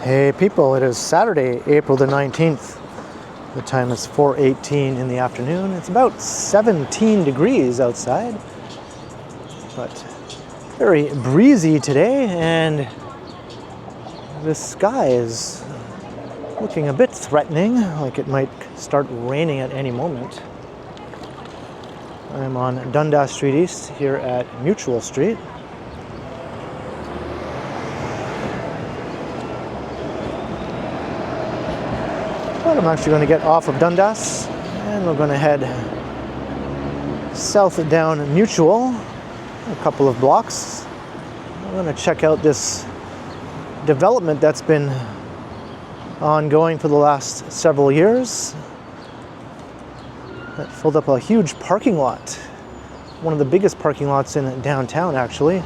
Hey people, it is Saturday, April the 19th. The time is 4:18 in the afternoon. It's about 17 degrees outside, but very breezy today, and the sky is looking a bit threatening, like it might start raining at any moment. I'm on Dundas Street East here at Mutual Street. But I'm actually going to get off of Dundas and we're going to head south down Mutual a couple of blocks. I'm going to check out this development that's been ongoing for the last several years. That filled up a huge parking lot. One of the biggest parking lots in downtown, actually.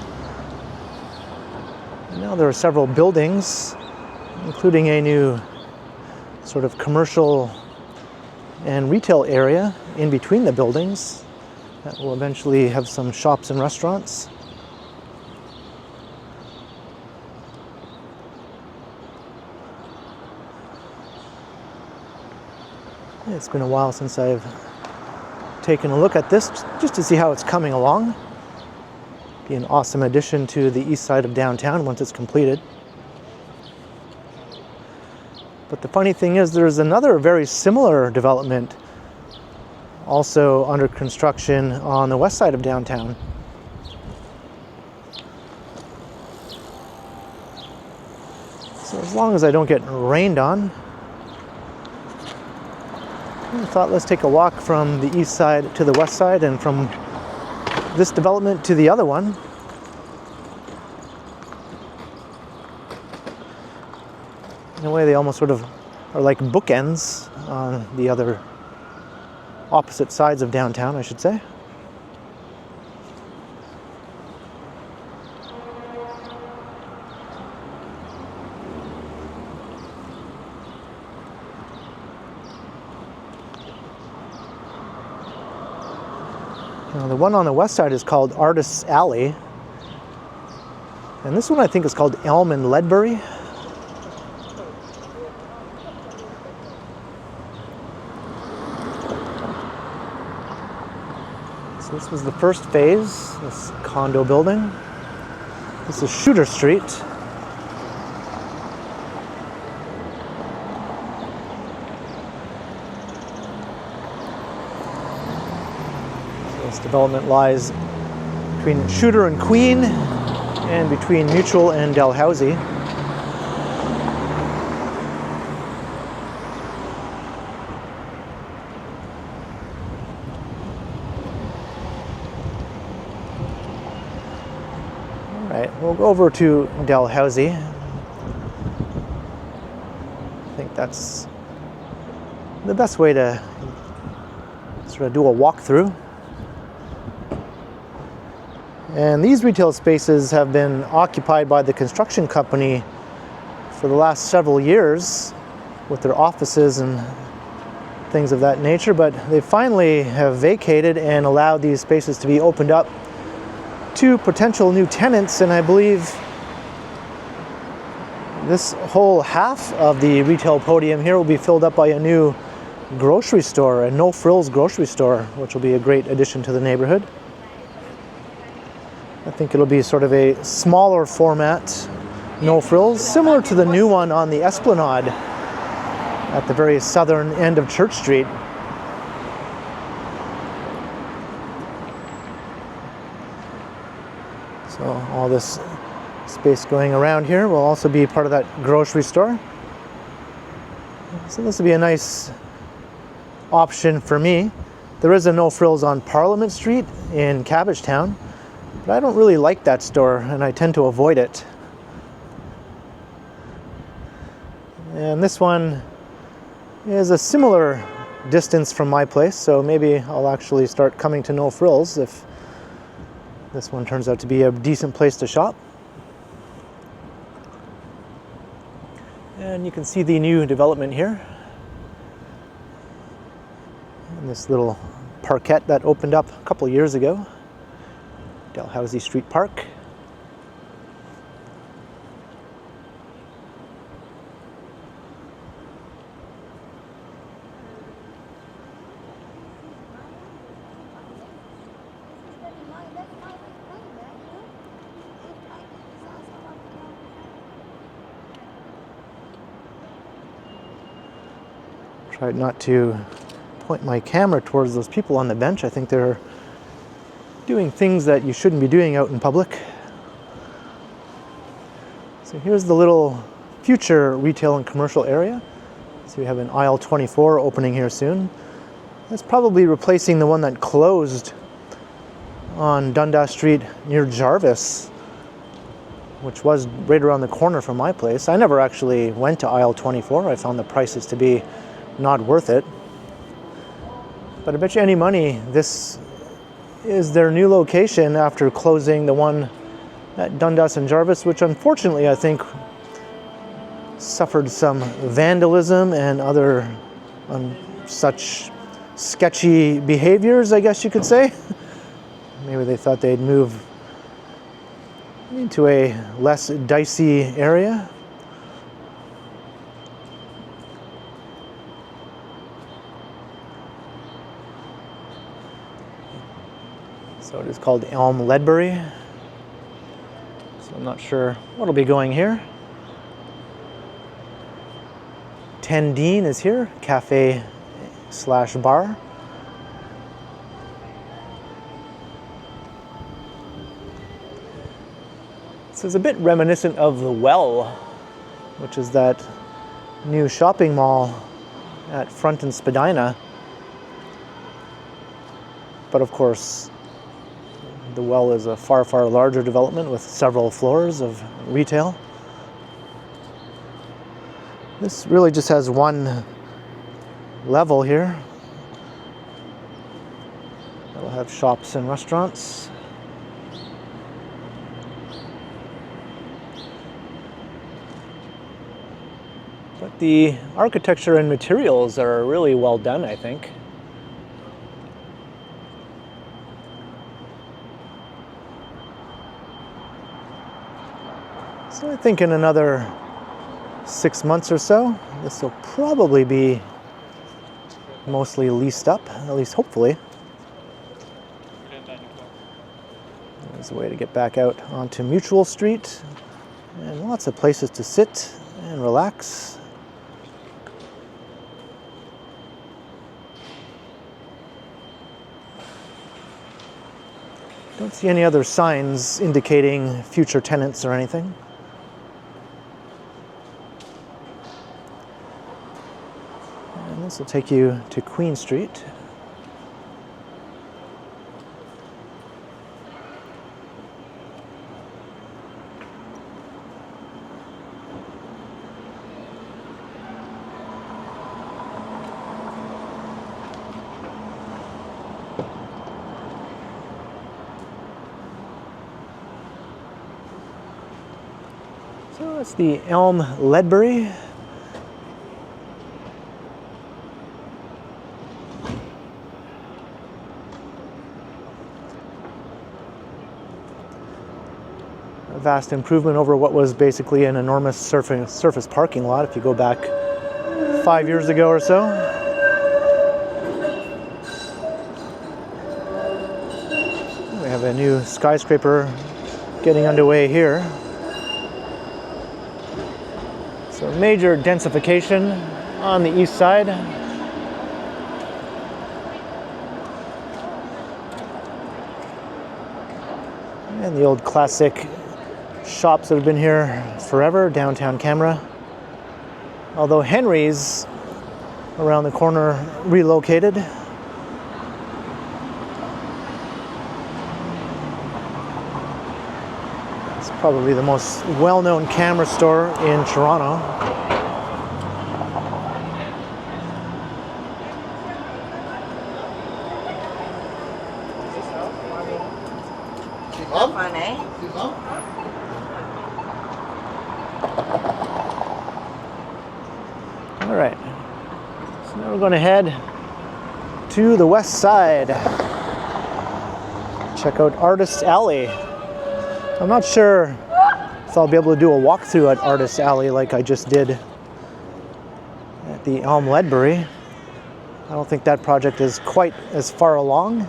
And now there are several buildings, including a new sort of commercial and retail area in between the buildings that will eventually have some shops and restaurants. It's been a while since I've taken a look at this just to see how it's coming along. Be an awesome addition to the east side of downtown once it's completed. But the funny thing is, there's another very similar development also under construction on the west side of downtown. So as long as I don't get rained on, I thought let's take a walk from the east side to the west side and from this development to the other one. In a way, they almost sort of are like bookends on the other opposite sides of downtown, I should say. Now, the one on the west side is called Artists Alley, and this one I think is called Elm-Ledbury. This was the first phase, this condo building. This is Shooter Street. So this development lies between Shooter and Queen and between Mutual and Dalhousie. We'll go over to Dalhousie. I think that's the best way to sort of do a walkthrough. And these retail spaces have been occupied by the construction company for the last several years with their offices and things of that nature, but they finally have vacated and allowed these spaces to be opened up to potential new tenants, and I believe this whole half of the retail podium here will be filled up by a new grocery store, a no-frills grocery store, which will be a great addition to the neighborhood. I think it'll be sort of a smaller format no-frills, similar to the new one on the Esplanade at the very southern end of Church Street. So all this space going around here will also be part of that grocery store. So this will be a nice option for me. There is a No Frills on Parliament Street in Cabbagetown, but I don't really like that store and I tend to avoid it. And this one is a similar distance from my place, so maybe I'll actually start coming to No Frills if this one turns out to be a decent place to shop. And you can see the new development here. And this little parkette that opened up a couple years ago. Dalhousie Street Park. Tried not to point my camera towards those people on the bench. I think they're doing things that you shouldn't be doing out in public. So here's the little future retail and commercial area. So we have an aisle 24 opening here soon. That's probably replacing the one that closed on Dundas Street near Jarvis, which was right around the corner from my place. I never actually went to aisle 24. I found the prices to be not worth it. But I bet you any money this is their new location after closing the one at Dundas and Jarvis, which unfortunately I think suffered some vandalism and other such sketchy behaviors, I guess you could say. Maybe they thought they'd move into a less dicey area. So it is called Elm-Ledbury. So I'm not sure what'll be going here. Tendine is here, cafe / bar. This is a bit reminiscent of the Well, which is that new shopping mall at Front and Spadina. But of course, the Well is a far, far larger development with several floors of retail. This really just has one level here. It'll have shops and restaurants. But the architecture and materials are really well done, I think. So I think in another 6 months or so, this will probably be mostly leased up, at least hopefully. There's a way to get back out onto Mutual Street, and lots of places to sit and relax. Don't see any other signs indicating future tenants or anything. And this will take you to Queen Street. So that's the Elm-Ledbury. A vast improvement over what was basically an enormous surface parking lot if you go back 5 years ago or so. We have a new skyscraper getting underway here. So major densification on the east side. And the old classic shops that have been here forever, downtown camera. Although Henry's around the corner relocated. It's probably the most well-known camera store in Toronto. All right, so now we're going to head to the west side. Check out Artist Alley. I'm not sure if I'll be able to do a walkthrough at Artist Alley like I just did at the Elm-Ledbury. I don't think that project is quite as far along.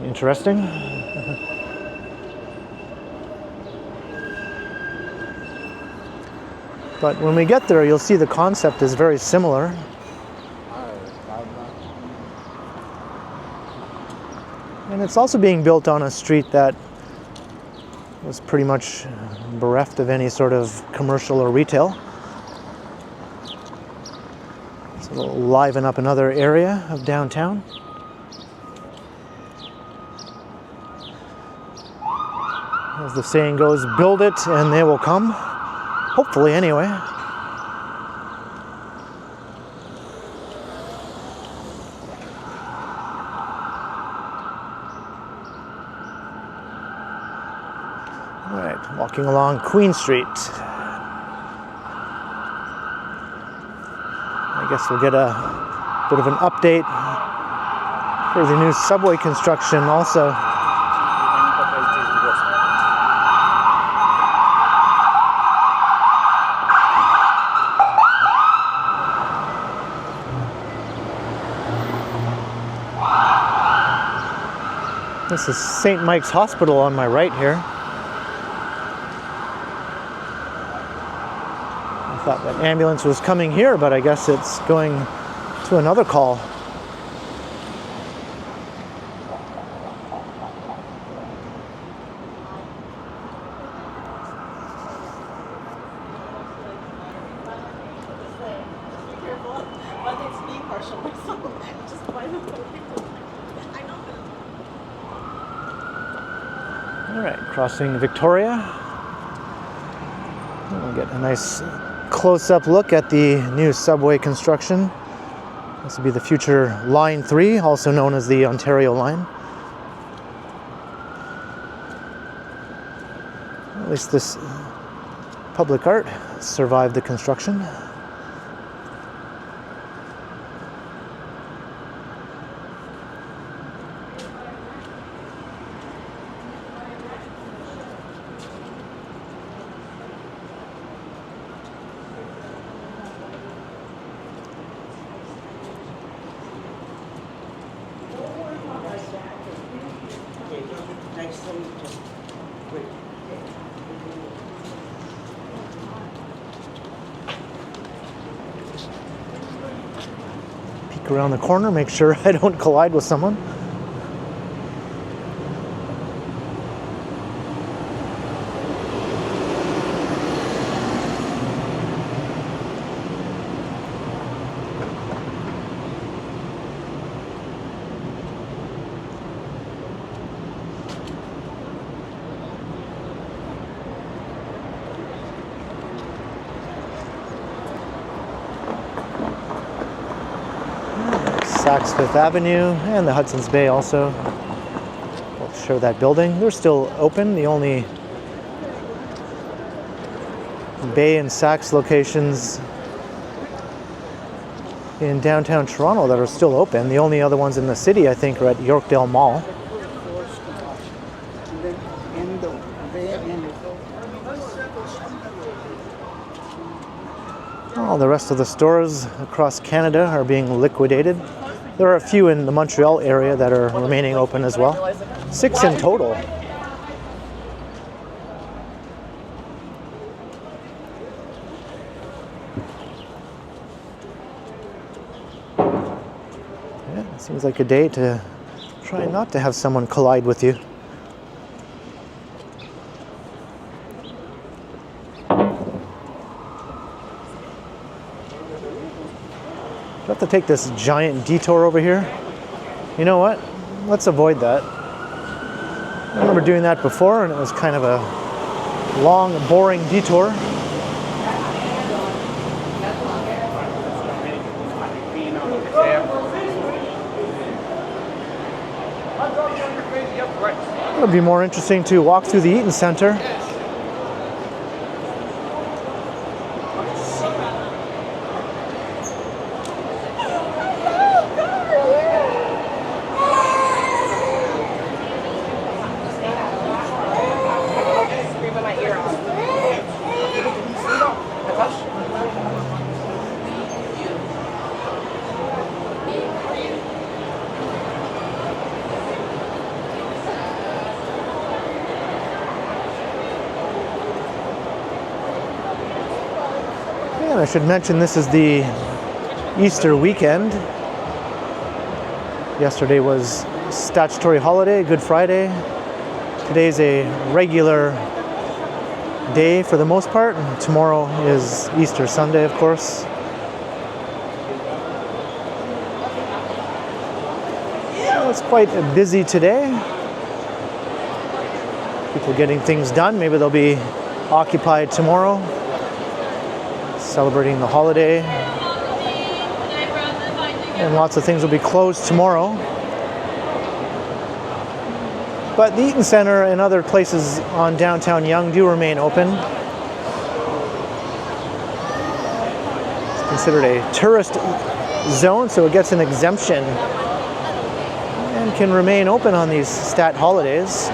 Interesting. But when we get there, you'll see the concept is very similar. And it's also being built on a street that was pretty much bereft of any sort of commercial or retail. So it'll liven up another area of downtown. As the saying goes, build it and they will come. Hopefully, anyway. All right, walking along Queen Street. I guess we'll get a bit of an update for the new subway construction also. This is St. Mike's Hospital on my right here. I thought that ambulance was coming here, but I guess it's going to another call. All right, crossing Victoria. We'll get a nice close-up look at the new subway construction. This will be the future Line 3, also known as the Ontario Line. At least this public art survived the construction. Peek around the corner, make sure I don't collide with someone. Saks Fifth Avenue and the Hudson's Bay also. We'll show that building. They're still open. The only Bay and Saks locations in downtown Toronto that are still open. The only other ones in the city, I think, are at Yorkdale Mall. All the rest of the stores across Canada are being liquidated. There are a few in the Montreal area that are remaining open as well. 6 in total. Yeah, it seems like a day to try not to have someone collide with you. Do I have to take this giant detour over here? You know what? Let's avoid that. I remember doing that before and it was kind of a long, boring detour. It would be more interesting to walk through the Eaton Centre. I should mention this is the Easter weekend. Yesterday was statutory holiday, Good Friday. Today's a regular day for the most part, and tomorrow is Easter Sunday, of course. So it's quite busy today. People getting things done. Maybe they'll be occupied tomorrow, celebrating the holiday. And lots of things will be closed tomorrow. But the Eaton Centre and other places on downtown Yonge do remain open. It's considered a tourist zone, so it gets an exemption and can remain open on these stat holidays.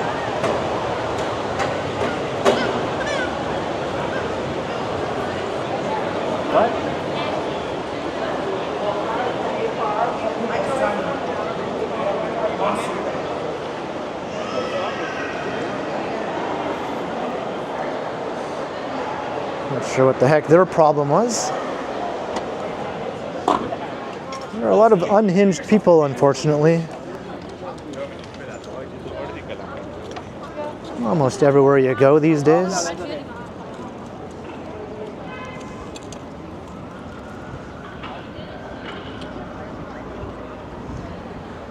Not sure what the heck their problem was. There are a lot of unhinged people, unfortunately. Almost everywhere you go these days.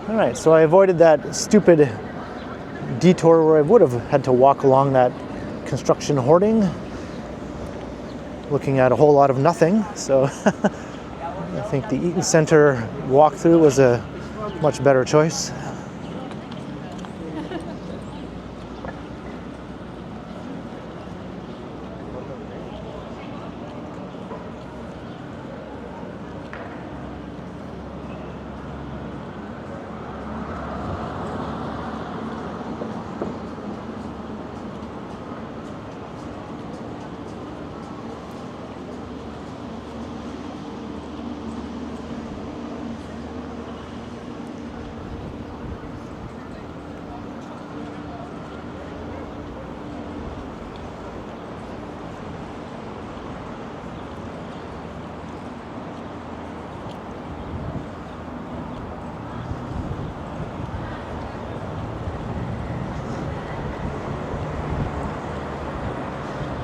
Alright, so I avoided that stupid detour where I would have had to walk along that construction hoarding, looking at a whole lot of nothing. So I think the Eaton Centre walkthrough was a much better choice.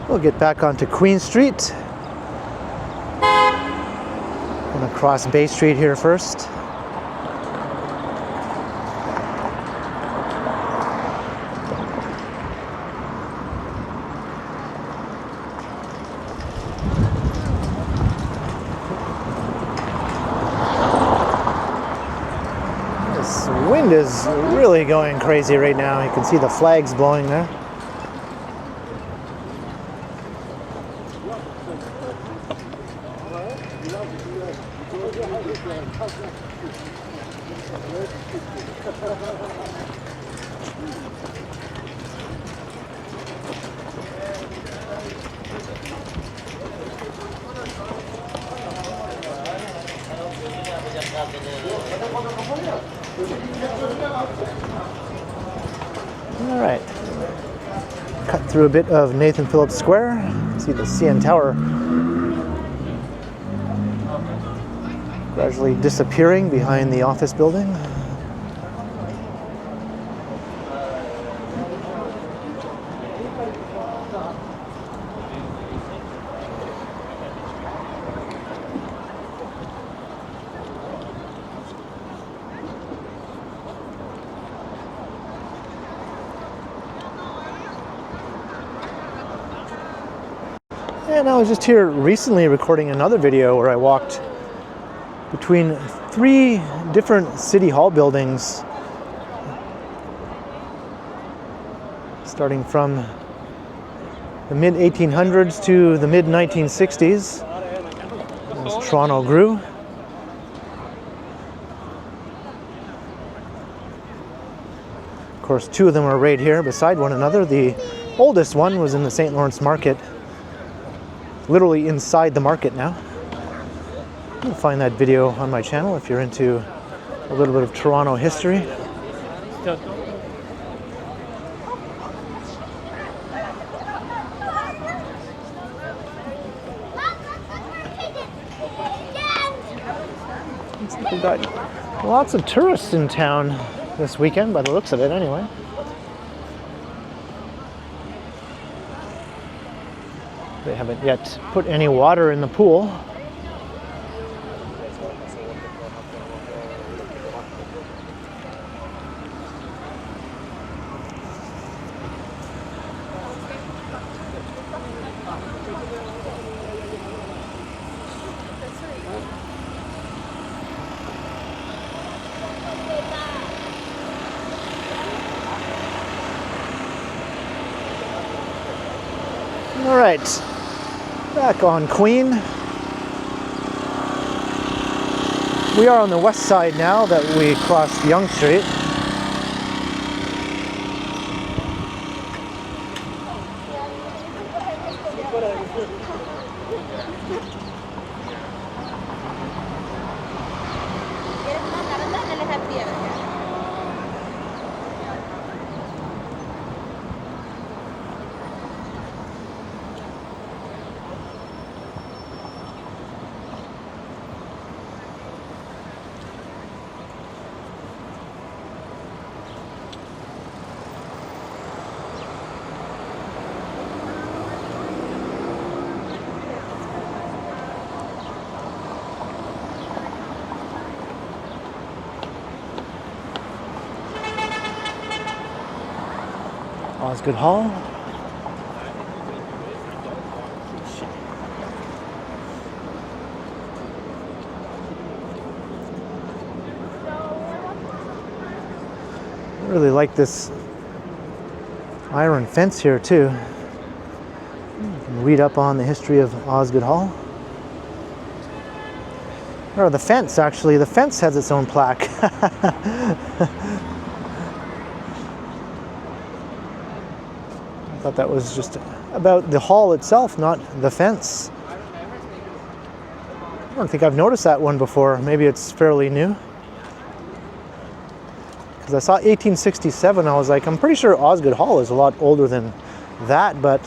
We'll get back onto Queen Street. I'm gonna cross Bay Street here first. This wind is really going crazy right now. You can see the flags blowing there. All right, cut through a bit of Nathan Phillips Square. See the CN Tower gradually disappearing behind the office building. And I was just here recently recording another video where I walked between 3 different City Hall buildings, starting from the mid-1800s to the mid-1960s, as Toronto grew. Of course, 2 of them are right here beside one another. The oldest one was in the St. Lawrence Market, literally inside the market now. You'll find that video on my channel if you're into a little bit of Toronto history. Looks like we've got lots of tourists in town this weekend, by the looks of it anyway. They haven't yet put any water in the pool. All right, back on Queen. We are on the west side now that we crossed Yonge Street. Osgoode Hall. I really like this iron fence here too. You can read up on the history of Osgoode Hall. Or the fence, actually. The fence has its own plaque. I thought that was just about the hall itself, not the fence. I don't think I've noticed that one before. Maybe it's fairly new. Because I saw 1867, I was like, I'm pretty sure Osgoode Hall is a lot older than that, but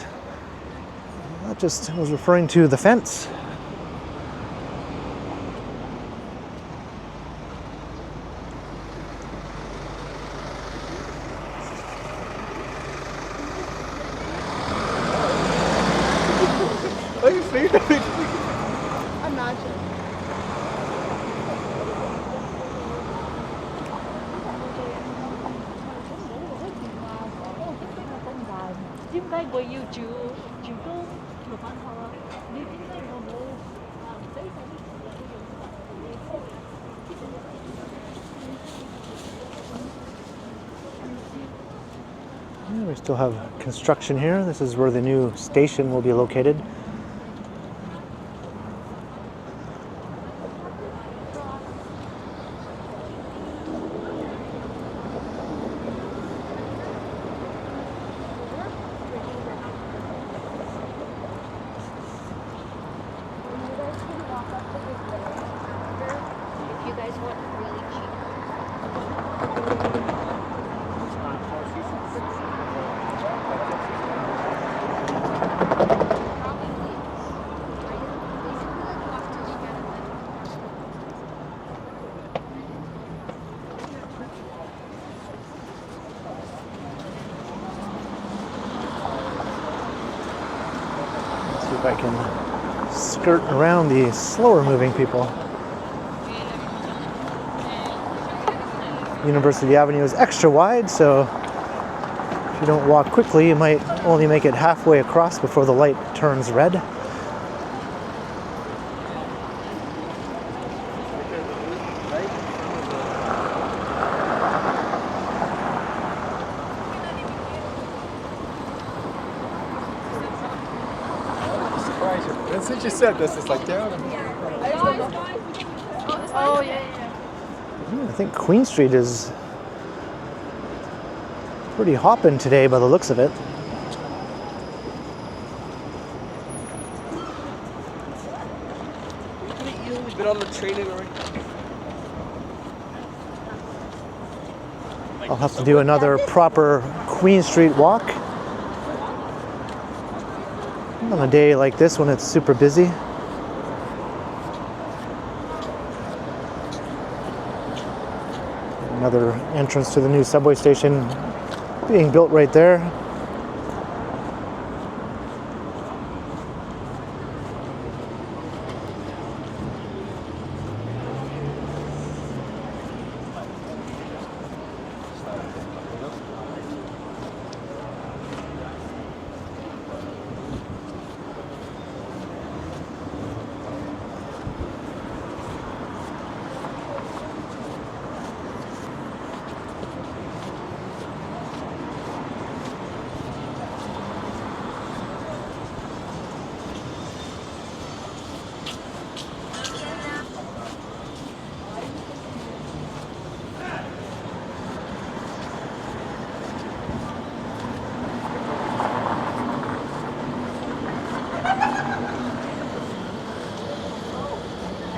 that just was referring to the fence. We still have construction here. This is where the new station will be located. If I can skirt around the slower moving people. University Avenue is extra wide, so if you don't walk quickly, you might only make it halfway across before the light turns red. Since you said this, it's like down. Oh, yeah. I think Queen Street is pretty hopping today by the looks of it. You've been on the training already. I'll have to do another proper Queen Street walk on a day like this when it's super busy. Another entrance to the new subway station being built right there.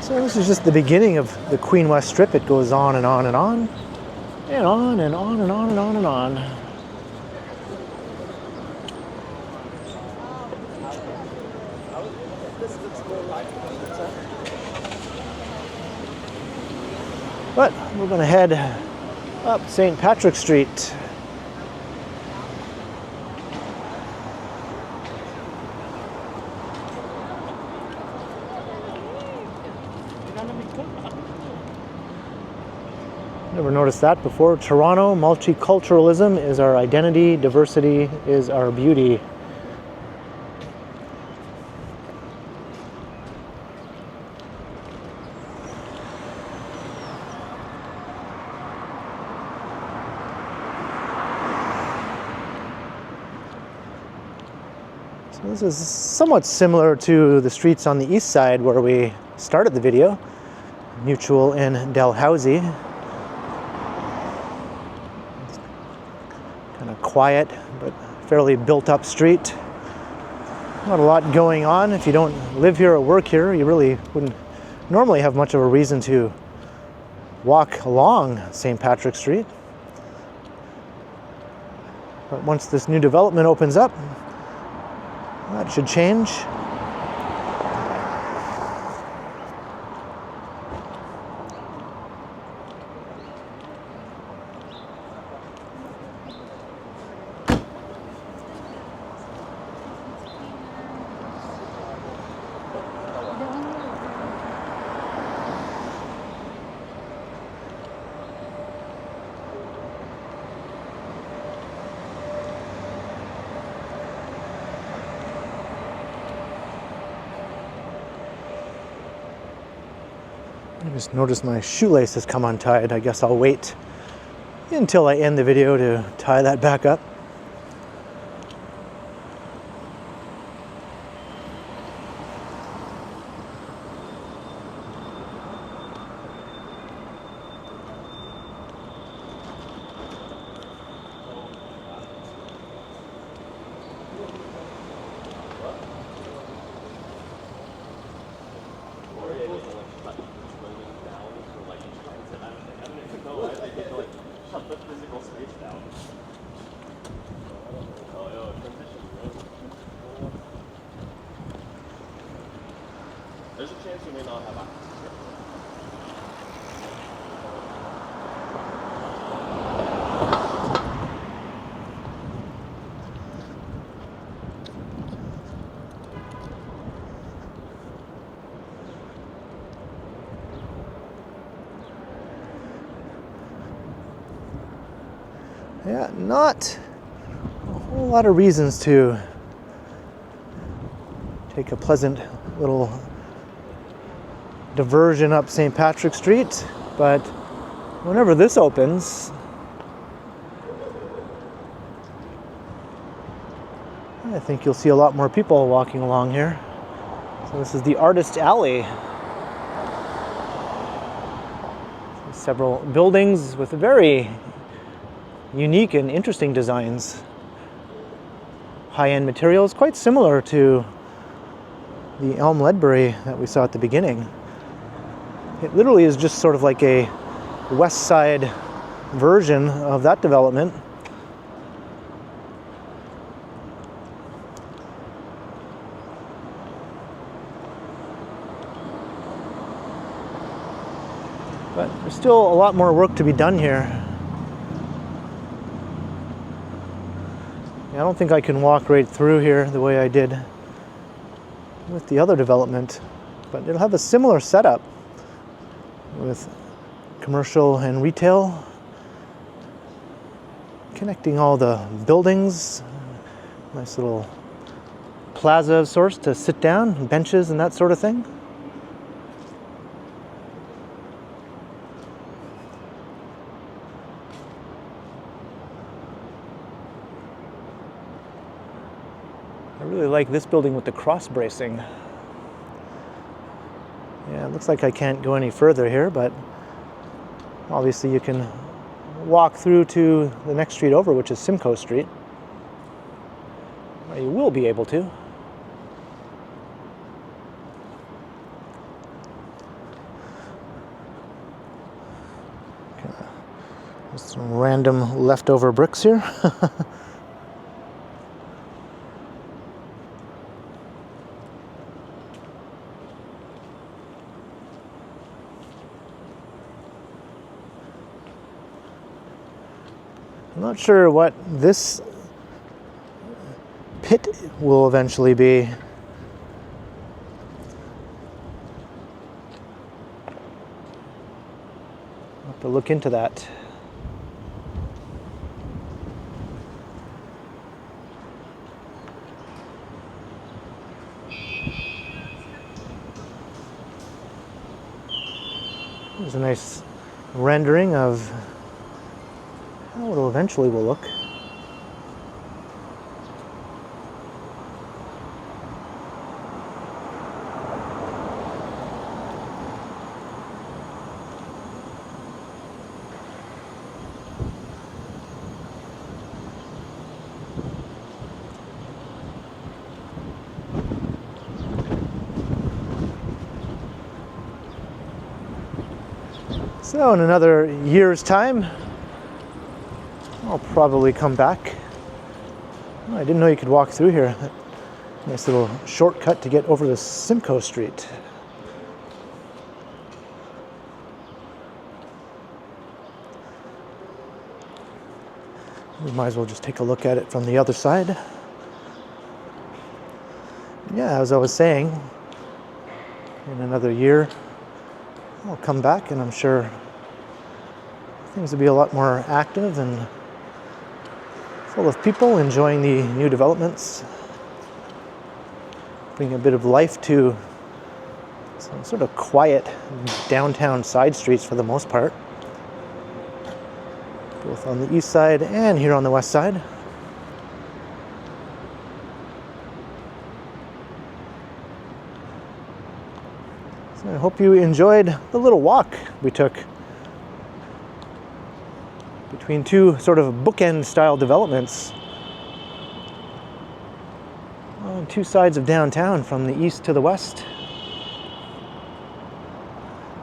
So this is just the beginning of the Queen West Strip. It goes on and on and on, and on and on and on and on and on. But we're going to head up St. Patrick Street. Never noticed that before. Toronto, multiculturalism is our identity, diversity is our beauty. So this is somewhat similar to the streets on the east side where we started the video, Mutual and Dalhousie. Kind of quiet, but fairly built-up street. Not a lot going on. If you don't live here or work here, you really wouldn't normally have much of a reason to walk along St. Patrick Street. But once this new development opens up, that should change. I just noticed my shoelace has come untied. I guess I'll wait until I end the video to tie that back up. There's a chance you may not have access. Yeah, not a whole lot of reasons to take a pleasant little diversion up St. Patrick Street, but whenever this opens, I think you'll see a lot more people walking along here. So this is the Artist Alley. Several buildings with very unique and interesting designs. High-end materials, quite similar to the Elm-Ledbury that we saw at the beginning. It literally is just sort of like a west side version of that development. But there's still a lot more work to be done here. I don't think I can walk right through here the way I did with the other development, but it'll have a similar setup with commercial and retail, connecting all the buildings. Nice little plaza of sorts to sit down, benches and that sort of thing. I really like this building with the cross bracing. Yeah, it looks like I can't go any further here, but obviously you can walk through to the next street over, which is Simcoe Street. Well, you will be able to. Just some random leftover bricks here. I'm not sure what this pit will eventually be. I'll have to look into that. There's a nice rendering of how it eventually will look. So in another year's time, I'll probably come back. Oh, I didn't know you could walk through here. Nice little shortcut to get over to Simcoe Street. We might as well just take a look at it from the other side. Yeah, as I was saying, in another year, I'll come back and I'm sure things will be a lot more active and full of people enjoying the new developments. Bring a bit of life to some sort of quiet downtown side streets for the most part, both on the east side and here on the west side. So I hope you enjoyed the little walk we took between two sort of bookend style developments on two sides of downtown from the east to the west.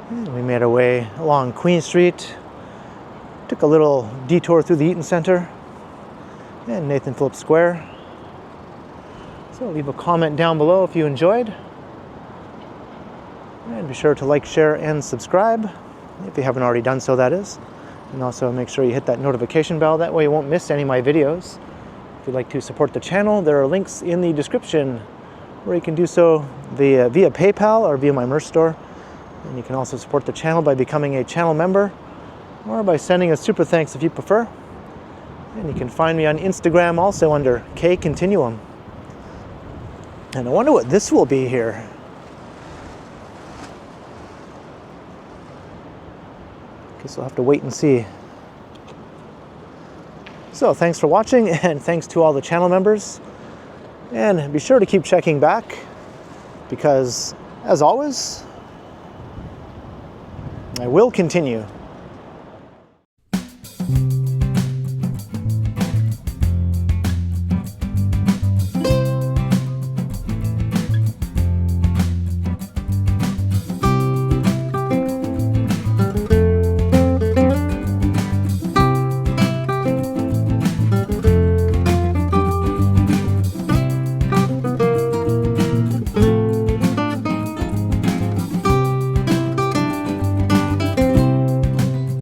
And we made our way along Queen Street, took a little detour through the Eaton Center and Nathan Phillips Square. So leave a comment down below if you enjoyed. And be sure to like, share, and subscribe, if you haven't already done so, that is. And also make sure you hit that notification bell, that way you won't miss any of my videos. If you'd like to support the channel, there are links in the description where you can do so via PayPal or via my merch store. And you can also support the channel by becoming a channel member or by sending a super thanks if you prefer. And you can find me on Instagram also under KContinuum. And I wonder what this will be here. Guess we'll have to wait and see. So thanks for watching, and thanks to all the channel members. And be sure to keep checking back, because as always, I will continue.